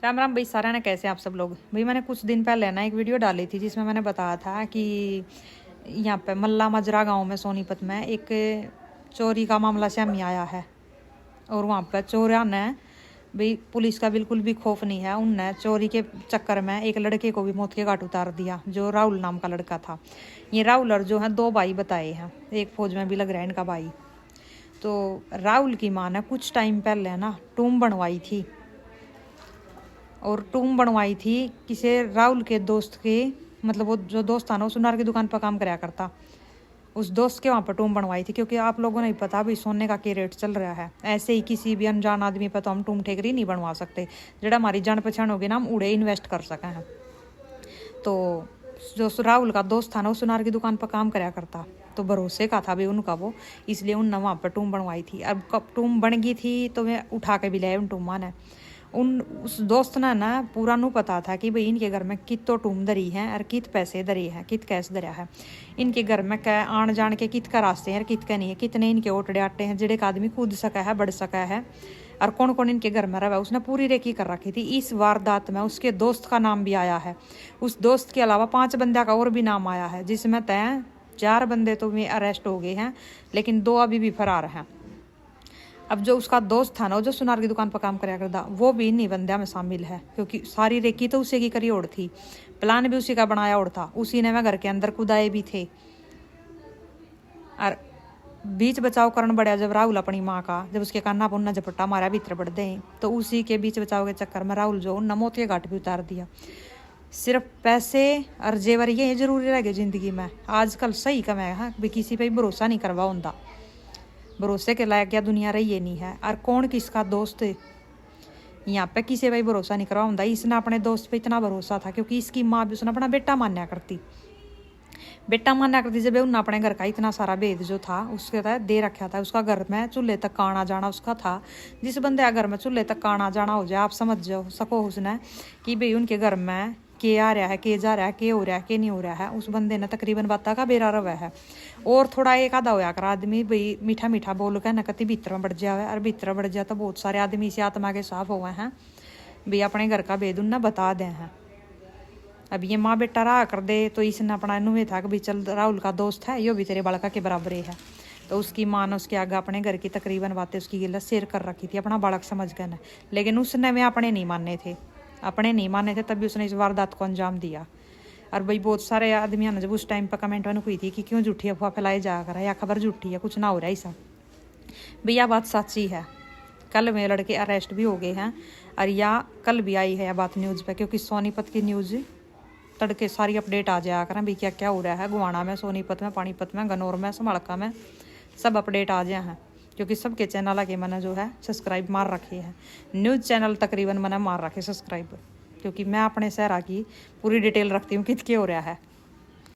राम राम भाई सारा ने कैसे आप सब लोग। भाई मैंने कुछ दिन पहले ना एक वीडियो डाली थी जिसमें मैंने बताया था कि यहाँ पे मल्ला मजरा गांव में सोनीपत में एक चोरी का मामला सामने आया है। और वहाँ पर चोरिया ने भाई पुलिस का बिल्कुल भी खौफ नहीं है। उनने चोरी के चक्कर में एक लड़के को भी मौत के घाट उतार दिया, जो राहुल नाम का लड़का था। ये राहुल और जो है दो भाई बताए हैं, एक फौज में भी लग रहा है इनका भाई। तो राहुल की माँ ने कुछ टाइम पहले ना टूम बनवाई थी, और टूम बनवाई थी किसी राहुल के दोस्त के, मतलब वो जो दोस्त था ना वो सुनार की दुकान पर काम कराया करता, उस दोस्त के वहाँ पर टूम बनवाई थी। क्योंकि आप लोगों ने ही पता भी सोने का क्या रेट चल रहा है, ऐसे ही किसी भी अनजान आदमी पर तो हम टूम ठेकरी नहीं बनवा सकते। जड़ा हमारी जान पहचान होगी ना, हम उड़े इन्वेस्ट कर सके हैं। तो जो राहुल का दोस्त था ना वो सुनार की दुकान पर काम कराया करता, तो भरोसे का था भी उनका वो, इसलिए उनने वहाँ पर टूम बनवाई थी। अब कब टूम बन गई थी तो मैं उठा के भी लाया उन टूमा ने। उस दोस्त ने ना पूरा नू पता था कि भाई इनके घर में कित तो टूम दरी है और कित पैसे दरी है, कित कैश दरिया है। इनके घर में क्या आन जान के कित का रास्ते हैं, कित का नहीं है, कितने इनके ओटड़े आटे हैं जेड़े का आदमी कूद सका है, बढ़ सका है, और कौन कौन इनके घर में रहा है। उसने पूरी रेकी कर रखी थी। इस वारदात में उसके दोस्त का नाम भी आया है। उस दोस्त के अलावा 5 बंदे का और भी नाम आया है, जिसमें तय 4 बंदे तो में अरेस्ट हो गए हैं, लेकिन 2 अभी भी फरार हैं। अब जो उसका दोस्त था ना, जो सुनार की दुकान पर काम कराया करता, वो भी इन्हीं बंदिया में शामिल है। क्योंकि सारी रेकी तो उसी की करी ओढ़ थी, प्लान भी उसी का बनाया ओढ़ था, उसी ने वह घर के अंदर कुदाए भी थे। और बीच बचाव करण बढ़िया जब राहुल अपनी माँ का, जब उसके कान्ना पर उन्ना झपट्टा मारा भीतर बढ़ दे, तो उसी के बीच बचाव के चक्कर में राहुल जो उन मौत के घाट भी उतार दिया। सिर्फ पैसे और जेवर ये जरूरी रह गए जिंदगी में आजकल। सही कम है हाँ, भी किसी पे भरोसा नहीं करवा होता। भरोसे के लायक या दुनिया रही ये नहीं है। और कौन किसका दोस्त है यहाँ पे किसी भाई भरोसा नहीं करवा होता। इसने अपने दोस्त पे इतना भरोसा था क्योंकि इसकी माँ भी उसने अपना बेटा मान्या करती, जब उन्होंने अपने घर का इतना सारा भेद जो था उसके तहत दे रखा था। उसका घर में चूल्हे तक का आना जाना उसका था। जिस बंदे का घर में चूल्हे तक का आना जाना हो जाए, आप समझ जाओ सको उसने कि भाई उनके घर में के आ रहा है, के जा रहा है, के हो रहा है, के नहीं हो रहा है। उस बंदे ने तकरीबन बाता का बेरा रवा है। और थोड़ा एक आधा होया कर आदमी भाई मीठा मीठा बोल के न कति भीतर में बढ़ जाए, और भीतर बढ़ जाए तो बहुत सारे आदमी इसी आत्मा के साफ हुए हैं भाई अपने घर का भेद उन्हें बता दे हैं। अब ये माँ बेटा रहा कर दे, तो इसने अपना नुए था कि भाई चल राहुल का दोस्त है, यो भी तेरे बालका के बराबर ही है। तो उसकी माँ ने उसके आगे अपने घर की तकरीबन बातें उसकी गिल्लत शेयर कर रखी थी अपना बालक समझ कर। लेकिन उसने वे अपने नहीं माने थे, तभी उसने इस वारदात को अंजाम दिया। और भाई बहुत सारे आदमियों ने जब उस टाइम पर कमेंट में हुई थी कि क्यों झूठी अफवाह फैलाई जा कर है, या खबर झूठी है, कुछ ना हो रहा ऐसा। भैया बात सच्ची है। कल में लड़के अरेस्ट भी हो गए हैं, और या कल भी आई है यह बात न्यूज़ पे, क्योंकि सोनीपत की न्यूज़ तड़के सारी अपडेट आ जाया करें भाई क्या क्या हो रहा है गुवाना में, सोनीपत में, पानीपत में, गनौर में, समालका में, सब अपडेट आ जाए हैं। क्योंकि सबके चैनल के मैंने जो है सब्सक्राइब मार रखे हैं। न्यूज़ चैनल तकरीबन मैंने मार रखे सब्सक्राइब, क्योंकि मैं अपने शहर की पूरी डिटेल रखती हूँ कितने हो रहा है।